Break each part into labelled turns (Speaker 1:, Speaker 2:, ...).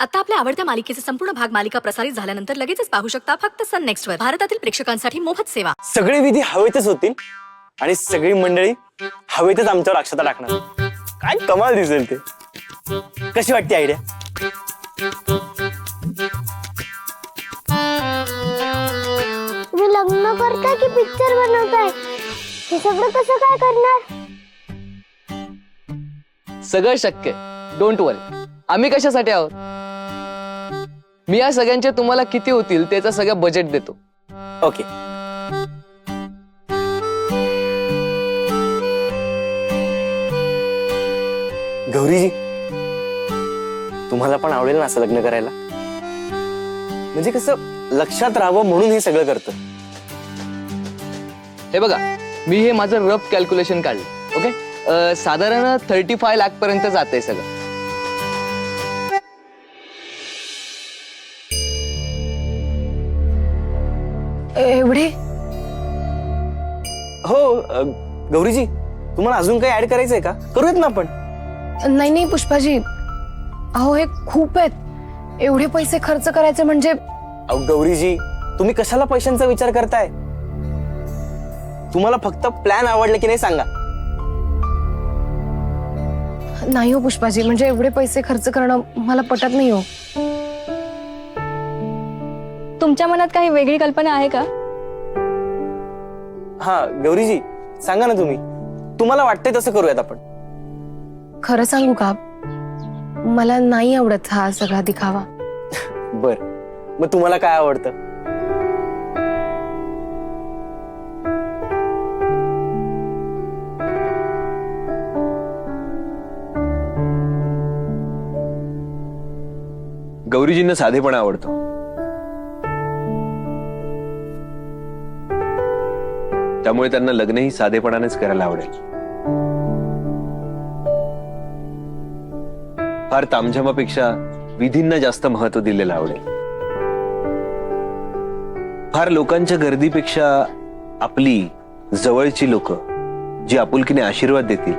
Speaker 1: आता आपल्या आवडत्या मालिकेचे संपूर्ण भाग मालिका प्रसारित झाल्यानंतर लगेचच पाहू शकता फक्त सन नेक्स्ट वर. भारतातील प्रेक्षकांसाठी मोफत सेवा.
Speaker 2: सगळे विधी हवेतच होतील आणि सगळी मंडळी हवेतच आमच्यावर अक्षता टाकणार. काय कमाल दिसेल ते. कशी वाटते आयडिया?
Speaker 3: तुम्ही लग्न करताय की पिक्चर बनवताय? हे सगळं कसं काय करणार?
Speaker 4: सगळं शक्य. डोंट वरी. आम्ही कशासाठी आहोत? मी या सगळ्यांचे तुम्हाला किती होतील त्याचं सगळं बजेट देतो.
Speaker 2: ओके. गौरीजी, तुम्हाला पण आवडेल ना असं लग्न करायला? म्हणजे कसं लक्षात राहावं म्हणून हे सगळं करतं.
Speaker 4: हे बघा, मी हे माझं रफ कॅल्क्युलेशन काढलं. ओके, साधारण 35 लाख पर्यंत जातंय सगळं.
Speaker 5: एवढे?
Speaker 2: हो. गौरीजी, तुम्हाला अजून काही ऍड करायचंय का? करूयात ना आपण.
Speaker 5: नाही नाही पुष्पाजी, अहो हे खूप आहेत. एवढे पैसे खर्च करायचे म्हणजे.
Speaker 2: अहो गौरीजी, तुम्ही कशाला पैशांचा विचार करताय? तुम्हाला फक्त प्लॅन आवडला की नाही सांगा.
Speaker 5: नाही हो पुष्पाजी, म्हणजे एवढे पैसे खर्च करणं मला पटत नाही हो.
Speaker 6: तुमच्या मनात काही वेगळी कल्पना आहे का?
Speaker 2: हा गौरीजी, सांगा ना तुम्ही. तुम्हाला वाटतंय तसं करूयात आपण.
Speaker 5: खरं सांगू का, मला नाही आवडत हा सगळा दिखावा.
Speaker 2: बर, मग तुम्हाला काय आवडतं?
Speaker 7: गौरीजींना साधेपणा आवडतो. त्यामुळे त्यांना लग्नही साधेपणानेच करायला आवडेल. फार तामझामापेक्षा विधींना जास्त महत्व दिलेलं आवडेल. फार लोकांच्या गर्दीपेक्षा आपली जवळची लोक जी आपुलकीने आशीर्वाद देतील,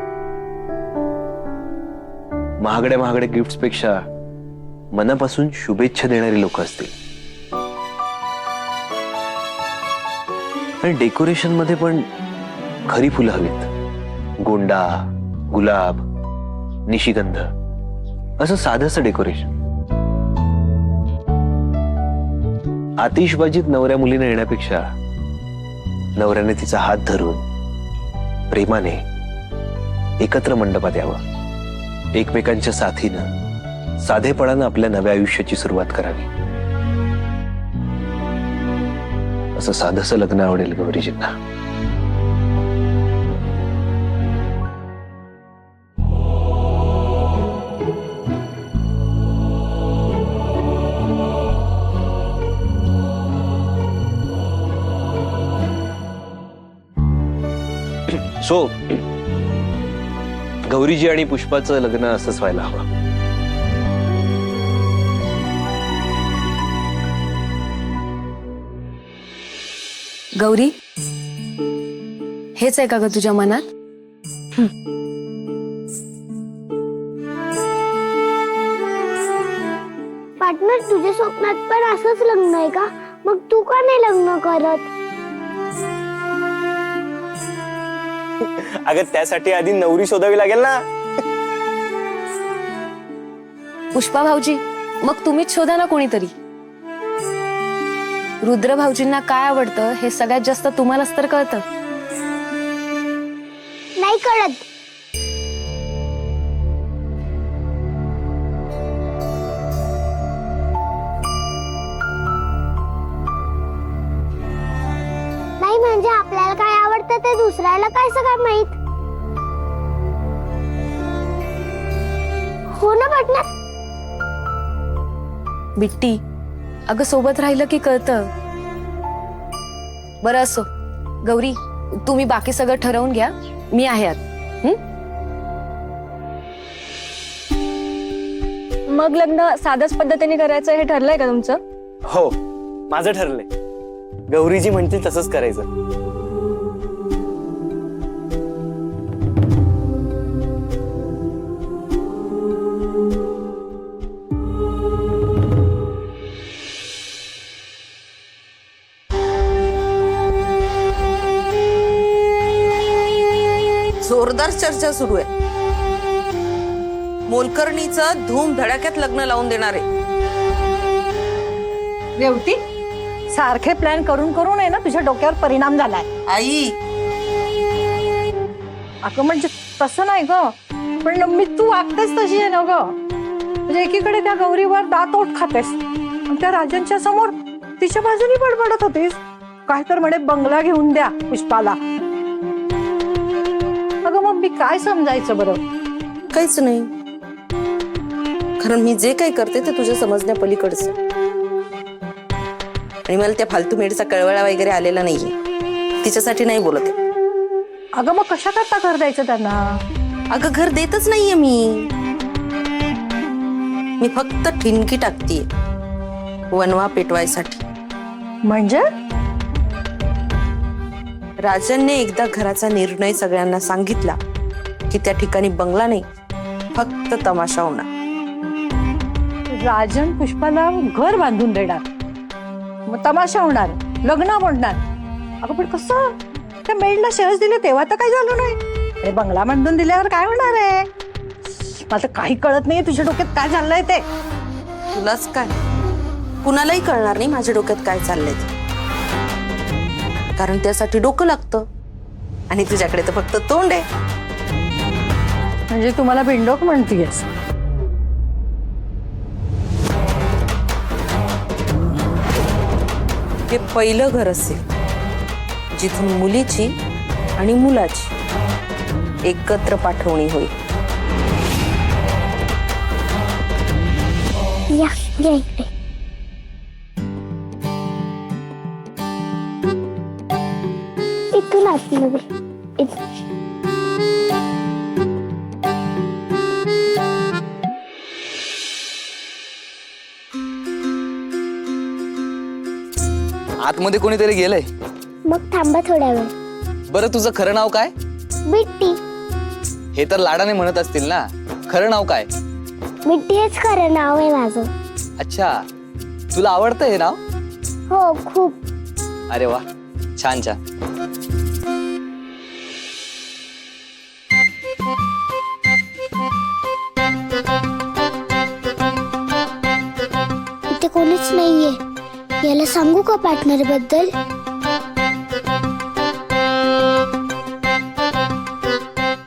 Speaker 7: महागड्या महागड्या गिफ्ट्स पेक्षा मनापासून शुभेच्छा देणारी लोक असतील. आणि डेकोरेशन मध्ये पण खरी फुलं हवीत. गोंडा, गुलाब, निशिगंध, असं साधंसं डेकोरेशन. आतिषबाजीत नवऱ्या मुलीने येण्यापेक्षा नवऱ्याने तिचा हात धरून प्रेमाने एकत्र मंडपात यावं. एकमेकांच्या साथीनं साधेपणानं आपल्या नव्या आयुष्याची सुरुवात करावी. असं साधंसं लग्न आवडेल गौरीजींना. सो गौरीजी आणि पुष्पाचं लग्न असंच व्हायला हवं.
Speaker 5: गौरी, हेच आहे का ग तुझ्या मनात?
Speaker 3: पार्टनर, तुझ्या स्वप्नात पण असंच लग्न आहे का? मग तू का नाही लग्न करत?
Speaker 2: अगं त्यासाठी आधी नवरी शोधावी लागेल ना.
Speaker 5: पुष्पा भाऊजी, मग तुम्हीच शोधा ना कोणीतरी. रुद्र भाऊजींना काय आवडतं हे सगळ्यात जास्त तुम्हालाच तर कळतं.
Speaker 3: नाही कळत. नाही म्हणजे आपल्याला काय आवडतं ते दुसऱ्याला काय सगळं माहित. हो ना पार्टनर?
Speaker 5: बिट्टी, अगं सोबत राहिलं की कळतं. बरं असो गौरी, तुम्ही बाकी सगळं ठरवून घ्या. मी आहे आत.
Speaker 6: मग लग्न साध्याच पद्धतीने करायचं हे ठरलंय का तुमचं?
Speaker 2: हो, माझं ठरलंय. गौरीजी म्हणतील तसंच करायचं.
Speaker 8: जोरदार चर्चा सुरू आहे. मोलकर्णीचं धूम धडाक्यात लग्न लावून देणार आहे.
Speaker 9: रेवती, सारखे प्लॅन करून करून आहे ना तुझ्या डोक्यावर परिणाम झालाय.
Speaker 8: आई,
Speaker 9: अगं म्हणजे तसं नाही ग, पण मी तू वागतेस तशी आहे ना ग. म्हणजे एकीकडे त्या गौरीवर दात ओठ खातेस आणि त्या राजांच्या समोर तिच्या बाजूनी बडबडत होतीस. काय तर म्हणे बंगला घेऊन द्या पुष्पाला. अगं मग मी काय समजायचं बरं?
Speaker 8: काहीच नाही, कारण मी जे काही करते ते तुझ्या समजण्या पलीकडचं. आणि मला त्या फालतू मेडचा कळवळा वगैरे आलेला नाहीये. तिच्यासाठी नाही बोलत आहे.
Speaker 9: अगं मग कशा करता घर द्यायचं त्यांना?
Speaker 8: अगं घर देतच नाहीये मी फक्त ठिणकी टाकतीये वनवा पेटवायसाठी.
Speaker 9: म्हणजे
Speaker 8: राजांनी एकदा घराचा निर्णय सगळ्यांना सांगितला की त्या ठिकाणी बंगला नाही, फक्त तमाशा होणार.
Speaker 9: राजन पुष्पाला घर बांधून देणार, मग तमाशा होणार, लग्न म्हणणार. अगं पण कसं? त्या मेडला शेअर्स दिले तेव्हा तर काही झालं नाही, आणि बंगला बांधून दिल्यावर काय होणार आहे? मला काही कळत नाहीये तुझ्या डोक्यात काय चाललंय ते.
Speaker 8: तुलाच काय, कुणालाही कळणार नाही माझ्या डोक्यात काय चाललंय ते. कारण त्यासाठी डोकं लागतं आणि तुझ्याकडे तर फक्त तोंड आहे.
Speaker 9: म्हणजे तुम्हाला बिंडोक म्हणतीयस?
Speaker 8: हे पहिलं घर असेल जिथून मुलीची आणि मुलाची एकत्र पाठवणी होईल.
Speaker 3: या या इकडे. इथून आतमध्ये इथं.
Speaker 4: आतमध्ये कोणीतरी गेलंय.
Speaker 3: मग थांबा थोड्या वेळ.
Speaker 4: बरं तुझं खरं नाव काय?
Speaker 3: बिट्टी.
Speaker 4: हे तर लाडाने म्हणत असतील ना, खरं नाव काय?
Speaker 3: बिट्टी हेच खरं नाव आहे माझं.
Speaker 4: अच्छा, तुला आवडतं हे नाव?
Speaker 3: हो खूप.
Speaker 4: अरे वा, छान छान.
Speaker 3: इथे कोणीच नाहीये. याला सांगू का पार्टनर बद्दल?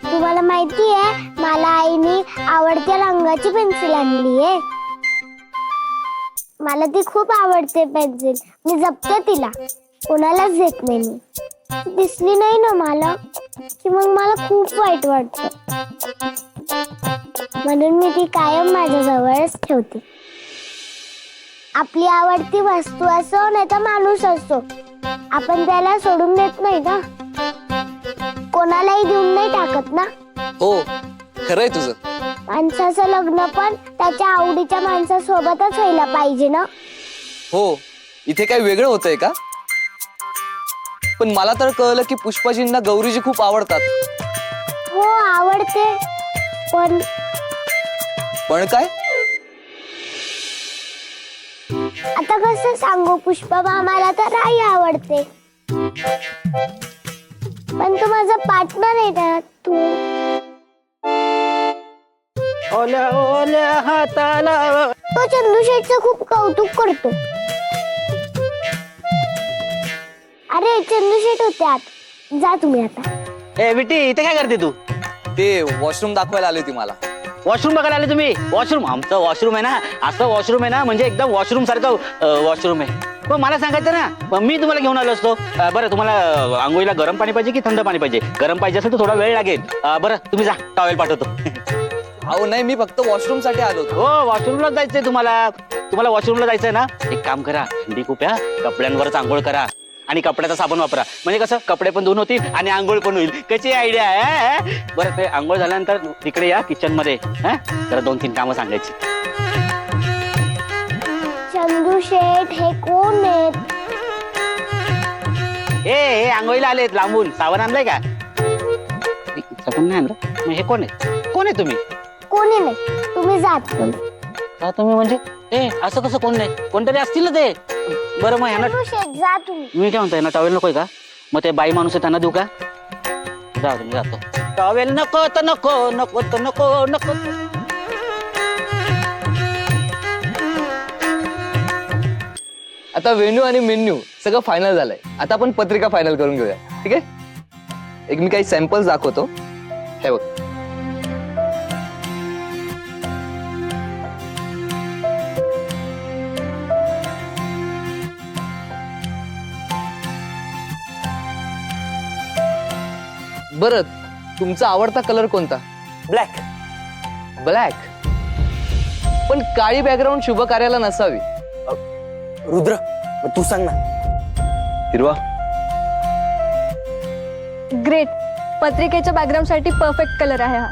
Speaker 3: तुम्हाला माहितीये मला आईने आवडत्या रंगाची पेन्सिल आणलीये. मला ती खूप आवडते पेन्सिल. मी जपते तिला, कोणालाच देत नाही मी. दिसली नाही ना मला की मग मला खूप वाईट वाटतं. म्हणून मी ती कायम माझ्या जवळच ठेवते. आपली आवडती वस्तू असो नाही तर माणूस असो, आपण त्याला सोडून देत नाही ना, कोणालाही देऊन नाही टाकत ना.
Speaker 4: हो, खरंय तुझं.
Speaker 3: माणसाचं लग्न पण त्याच्या आवडीच्या माणसासोबतच व्हायला पाहिजे ना.
Speaker 4: हो, इथे काय वेगळं होतंय का? पण मला तर कळलं की पुष्पाजींना गौरीजी खूप आवडतात.
Speaker 3: हो आवडते,
Speaker 4: पण काय?
Speaker 3: आता कसं सांगू, पुष्पा मामाला तर आई आवडते, पण तू माझा पार्टनर आहे ना. तू
Speaker 2: ओल्या ओल्या हाताला.
Speaker 3: तो चंदूशेठचं खूप कौतुक करतो. अरे चंदूशेठ होते आत, जा तुम्ही आता.
Speaker 2: ए बिट्टी, इथे काय करते तू?
Speaker 4: ते वॉशरूम दाखवायला आली होती मला.
Speaker 2: वॉशरूम बघायला आले तुम्ही? वॉशरूम, आमचं वॉशरूम आहे ना, असं वॉशरूम आहे ना, म्हणजे एकदम वॉशरूम सारखं वॉशरूम आहे. पण मला सांगायचं ना, मग मी तुम्हाला घेऊन आलो असतो. बरं, तुम्हाला आंघोळीला गरम पाणी पाहिजे की थंड पाणी पाहिजे? गरम पाहिजे असेल तर थोडा वेळ लागेल. बरं तुम्ही जा, टॉवेल पाठवतो.
Speaker 4: अहो नाही, मी फक्त वॉशरूम साठी आलो होतो.
Speaker 2: हो, वॉशरूमला जायचंय तुम्हाला वॉशरूमला जायचंय ना. एक काम करा, थंडी खूप आहे, कपड्यांवरच आंघोळ करा आणि कपड्याचा साबण वापरा. म्हणजे कसं, कपडे पण धुवून होतील आणि आंघोळ पण होईल. कशी आयडिया आहे? बरं, ते आंघोळ झाल्यानंतर तिकडे या किचन मध्ये, जरा 2-3 कामं सांगायची.
Speaker 3: चंदूशेठ हे कोण आहेत?
Speaker 2: हे आंघोळीला आलेत लांबून. साबण आणलाय का? साबण नाही आणलं. मग हे कोण आहे तुम्ही?
Speaker 3: कोणी नाही, तुम्ही जात पण.
Speaker 2: का तुम्ही म्हणजे? असं कसं कोण नाही? कोणतरी असतील ना ते. बरं मग ह्यांना
Speaker 3: चंदूशेठ जा तुम्ही.
Speaker 2: मी काय म्हणतोय ना, टॉवेल नकोय का? मग ते बाई माणूस आहे त्यांना देऊ का? जाऊ दे, मी जातो. टॉवेल नको तर नको, नको तर नको, नको.
Speaker 4: आता वेन्यू आणि मेन्यू सगळं फायनल झालंय. आता आपण पत्रिका फायनल करून घेऊया. ठीक आहे, एक मी काही सॅम्पल्स दाखवतो. हे बघ. बरं, तुमचा आवडता कलर कोणता?
Speaker 2: ब्लॅक.
Speaker 4: ब्लॅक. पण काळी बॅकग्राऊंड शुभ कार्याला नसावी.
Speaker 2: रुद्र, तू सांग ना.
Speaker 7: हिरवा.
Speaker 6: ग्रेट. पत्रिकेच्या बॅकग्राऊंड साठी परफेक्ट कलर आहे हा.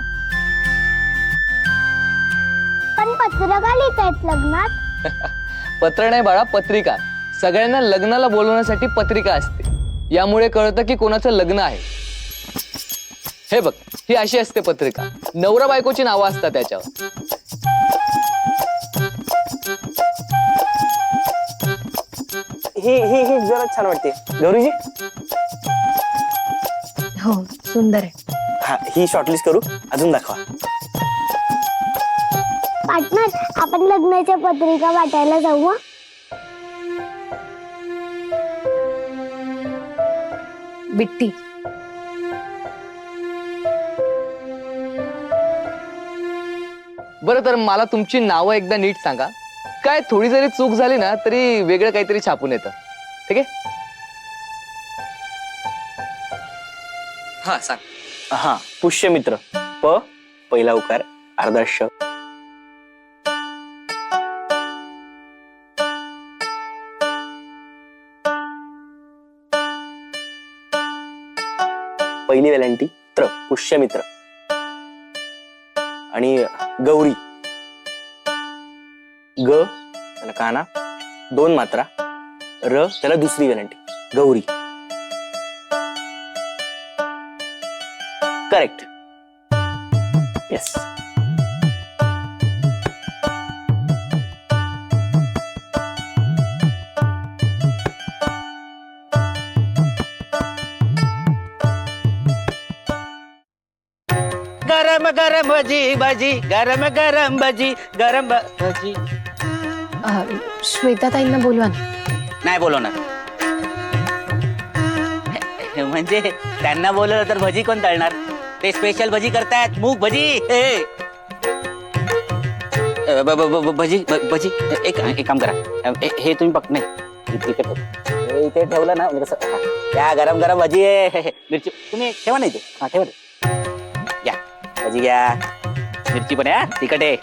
Speaker 3: पण पत्रकार लिहितायत लग्नात.
Speaker 4: पत्र नाही बाळा, पत्रिका. सगळ्यांना लग्नाला बोलवण्यासाठी पत्रिका असते. यामुळे कळतं की कोणाचं लग्न आहे. हे बघ, ही अशी असते पत्रिका. नवरा बायकोची नावं असतात त्याच्यावर.
Speaker 2: हे जरा छान वाटते. गौरीजी,
Speaker 5: हो सुंदर आहे.
Speaker 2: हा, ही शॉर्टलिस्ट करू, अजून दाखवा.
Speaker 3: पार्टनर, आपण लग्नाच्या पत्रिका वाटायला जाऊ हं?
Speaker 5: बिट्टी,
Speaker 4: बरं, तर मला तुमची नावं एकदा नीट सांगा. काय थोडी जरी चूक झाली ना तरी वेगळं काहीतरी छापून येतं. ठीक आहे? हा सांग.
Speaker 2: हा, पुष्यमित्र. पहिला उकार, अर्धा श. पहिली वेलांटी पुष्यमित्र. आणि गौरी. ग त्याला काना, 2 मात्रा. र त्याला दुसरी वेलांटी, गौरी. करेक्ट. येस. गरम गरम भजी भजी, गरम गरम भजी, गरम भजी.
Speaker 5: श्वेताताईंना बोलवा ना.
Speaker 2: नाही बोलवणार. म्हणजे त्यांना बोलवलं तर भजी कोण तळणार? ते स्पेशल भजी करतायत, मूग भजी. भजी भजी. एक काम करा, हे तुम्ही बघ. नाही, इथे ठेवलं ना म्हणजे कसं. या गरम गरम भजी आहे. मिरची तुम्ही ठेवा. नाही ते, हा ठेवा. या भजी घ्या. मिरची पण आहे, तिखट आहे.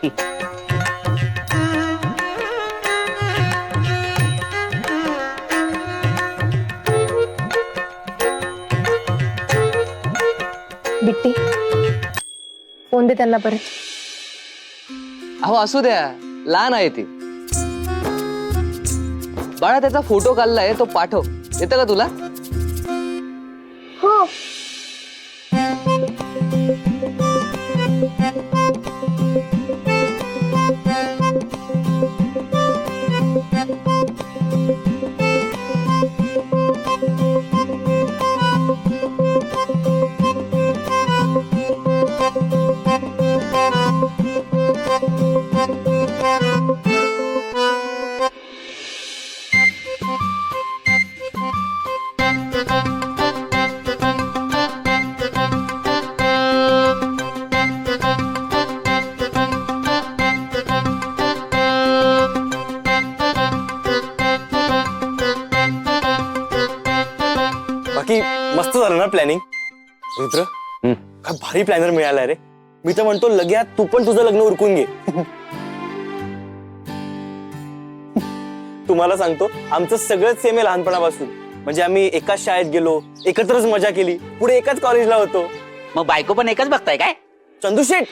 Speaker 5: बिट्टी, फोन दे त्यांना परत.
Speaker 4: अहो असू द्या, लहान आहे ती. बाळा, त्याचा फोटो काढलाय, तो पाठव. येतं का तुला?
Speaker 3: हो.
Speaker 10: बाकी मस्त झालं ना प्लॅनिंग. रुद्र, काय भारी प्लॅनर मिळाला रे. मी तर म्हणतो लगेच तू पण तुझं लग्न उरकून घे. तुम्हाला सांगतो, आमचं सगळंच सेम आहे लहानपणापासून. म्हणजे आम्ही एकाच शाळेत गेलो, एकत्रच मजा केली, पुढे एकाच कॉलेजला होतो.
Speaker 2: मग बायको पण एकच बघताय काय?
Speaker 10: चंदूशेठ,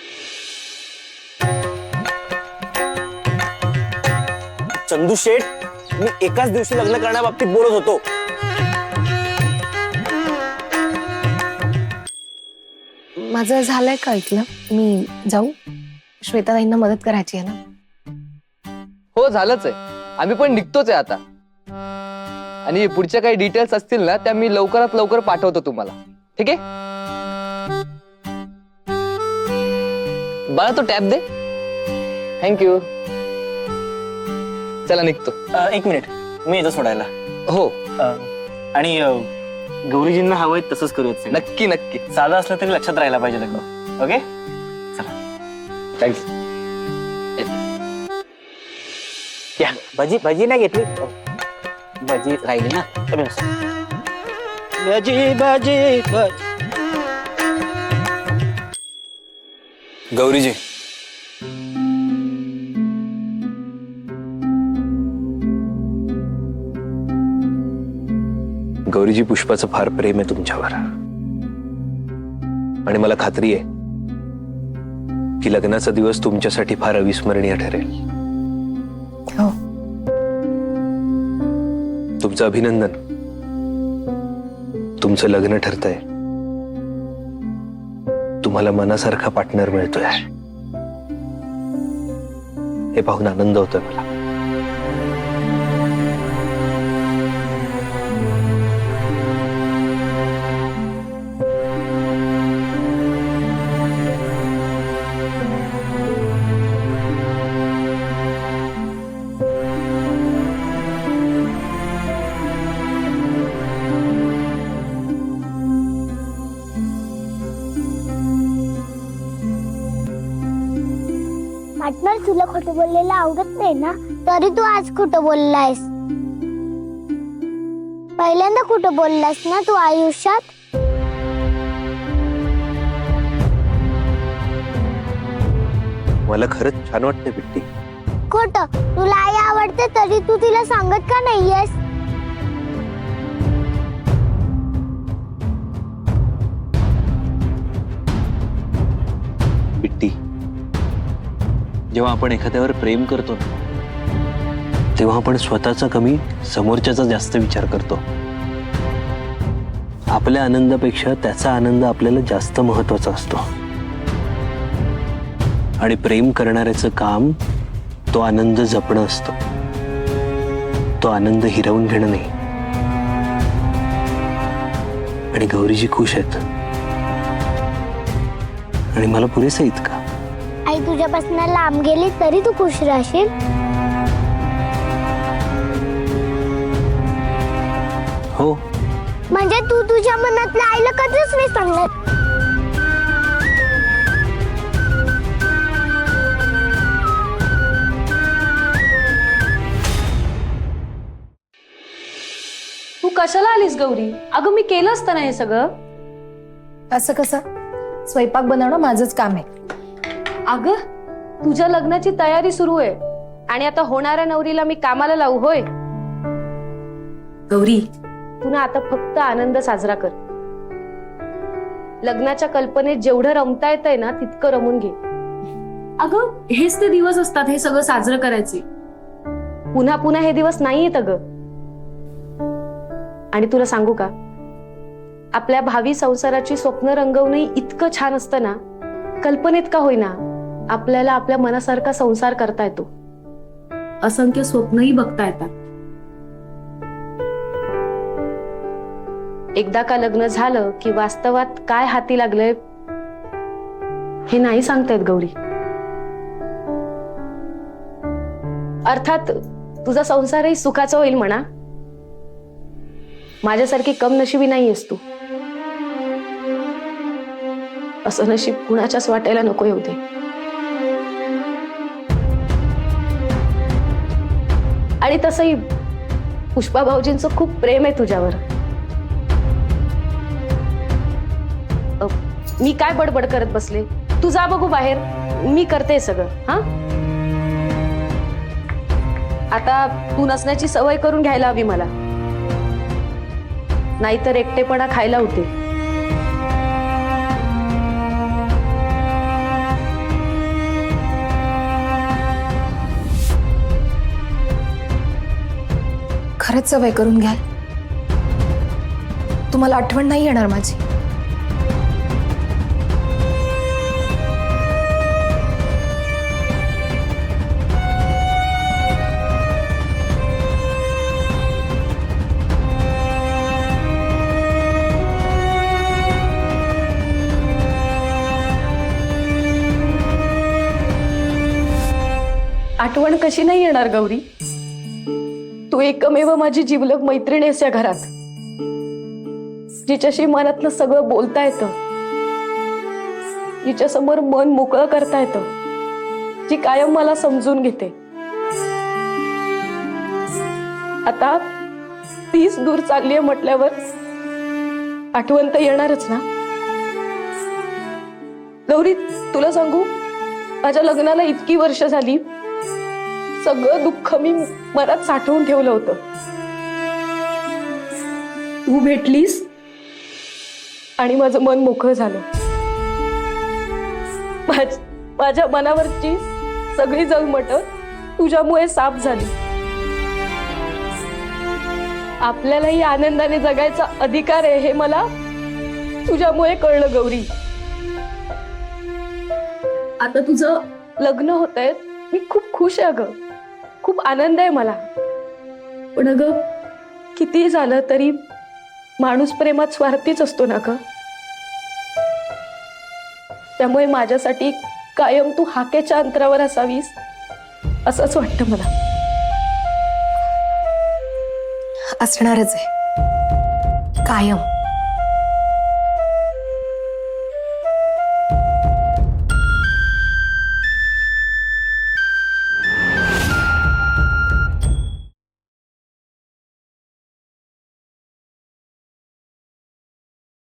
Speaker 10: चंदूशेठ, मी एकाच दिवशी लग्न करण्याबाबतीत बोलत होतो.
Speaker 5: माझं झालंय का ऐकलं? मी जाऊ? श्वेताताईंना मदत करायची आहे ना.
Speaker 4: हो, झालंच आहे. आम्ही पण निघतोच आहे आता. आणि पुढच्या काही डिटेल्स असतील ना त्या मी लवकरात लवकर पाठवतो तुम्हाला. ठीक आहे? बाळा तो टॅब दे. थँक्यू. चला निघतो.
Speaker 10: एक मिनिट, मी येतो सोडायला.
Speaker 4: हो
Speaker 10: आणि गौरीजींना हवंय तसंच करूयात.
Speaker 4: नक्की नक्की.
Speaker 10: साधं असलं तरी लक्षात राहायला पाहिजे लग्न. ओके चला.
Speaker 4: थँक्स.
Speaker 2: या भाजी भाजी नाही घेतली. भाजी राहिली ना. भाजी भाजी
Speaker 10: गौरीजी,
Speaker 7: गौरीजी, पुष्पाचं फार प्रेम आहे तुमच्यावर आणि मला खात्री आहे की लग्नाचा दिवस तुमच्यासाठी फार अविस्मरणीय ठरेल.
Speaker 5: हो.
Speaker 7: तुमचं अभिनंदन. तुमचं लग्न ठरतंय. तुम्हाला मनासारखा पार्टनर मिळतोय हे पाहून आनंद होतोय मला.
Speaker 3: पार्टनर, तुला खोटं बोललेलं आवडत नाही ना, तरी तू आज खोटं बोललायस. पहिल्यांदा खोटं बोललास ना तू आयुष्यात.
Speaker 7: मला खरंच छान वाटतंय बिट्टी.
Speaker 3: खोटं, तुला आई आवडते तरी तू तिला सांगत का नाहीयेस?
Speaker 7: बिट्टी, जेव्हा आपण एखाद्यावर प्रेम करतो ना, तेव्हा आपण स्वतःचा कमी समोरच्याचा जास्त विचार करतो. आपल्या आनंदापेक्षा त्याचा आनंद आपल्याला जास्त महत्वाचा असतो. आणि प्रेम करणाऱ्याचं काम तो आनंद जपणं असतं, तो आनंद हिरवून घेणं नाही. आणि गौरीजी खुश आहेत आणि मला पुरेसं इतका.
Speaker 3: आई तुझ्यापासून लांब गेली तरी तू खुश राहशील.
Speaker 7: हो,
Speaker 3: म्हणजे तू तुझ्या मनातल्या आईला कधीच नाही सांगणार.
Speaker 6: तू कशाला आलीस गौरी? अगं मी केलं असतं ना हे सगळं.
Speaker 5: असं कसं? स्वयंपाक बनवणं माझंच काम आहे.
Speaker 6: अगं तुझ्या लग्नाची तयारी सुरू आहे आणि आता होणाऱ्या नवरीला मी कामाला लावू होय? गौरी, तू ना आता फक्त आनंद साजरा कर. लग्नाच्या कल्पनेत जेवढं रमता येतंय ना तितकं रमून घे. अगं हेच ते दिवस असतात हे सगळं साजरं करायचे. पुन्हा पुन्हा हे दिवस नाही येत अगं. आणि तुला सांगू का, आपल्या भावी संसाराची स्वप्न रंगवणं इतकं छान असतं ना, कल्पनेत का होईना आपल्याला आपल्या मनासारखा संसार करता येतो. असंख्य स्वप्नही बघता येतात. एकदा का लग्न झालं की वास्तवात काय हाती लागलंय हे नाही सांगता येत गौरी. अर्थात तुझा संसारही सुखाचा होईल म्हणा. माझ्यासारखी कम नशिबी नाहीयेस तू. असं नशीब कुणाच्याच वाटायला नको येऊ दे. आणि तसंही पुष्पा भाऊजींचं खूप प्रेम आहे तुझ्यावर. मी काय बडबड करत बसले? तू जा बघू बाहेर, मी करते सगळं. हा, आता तू नसण्याची सवय करून घ्यायला हवी मला, नाहीतर एकटेपणा खायला होते.
Speaker 5: खरंच सवय करून घ्याल. तुम्हाला आठवण नाही येणार माझी.
Speaker 6: आठवण कशी नाही येणार गौरी? तू एकमेव माझी जिवलग मैत्रीण आहेस या घरात, जिच्याशी मनातलं सगळं बोलता येतं, जिच्या समोर मन मोकळं करता येतं, जी कायम मला समजून घेते. आता तीच दूर चाललीये म्हटल्यावर आठवण तर येणारच ना. गौरी, तुला सांगू, माझ्या लग्नाला इतकी वर्ष झाली, सगळं दुःख मी मनात साठवून ठेवलं होतं. तू भेटलीस आणि माझं मन मोकळं झालं. माझ्या मनावरची सगळी जळमट तुझ्यामुळे साफ झाली. आपल्यालाही आनंदाने जगायचा अधिकार आहे हे मला तुझ्यामुळे कळलं गौरी. आता तुझं लग्न होतंय, मी खूप खुश आहे अगं, खूप आनंद आहे मला. पण अगं, किती झालं तरी माणूस प्रेमात स्वार्थीच असतो ना ग. त्यामुळे माझ्यासाठी कायम तू हाकेच्या अंतरावर असावीस असंच वाटतं मला.
Speaker 5: असणारच आहे कायम.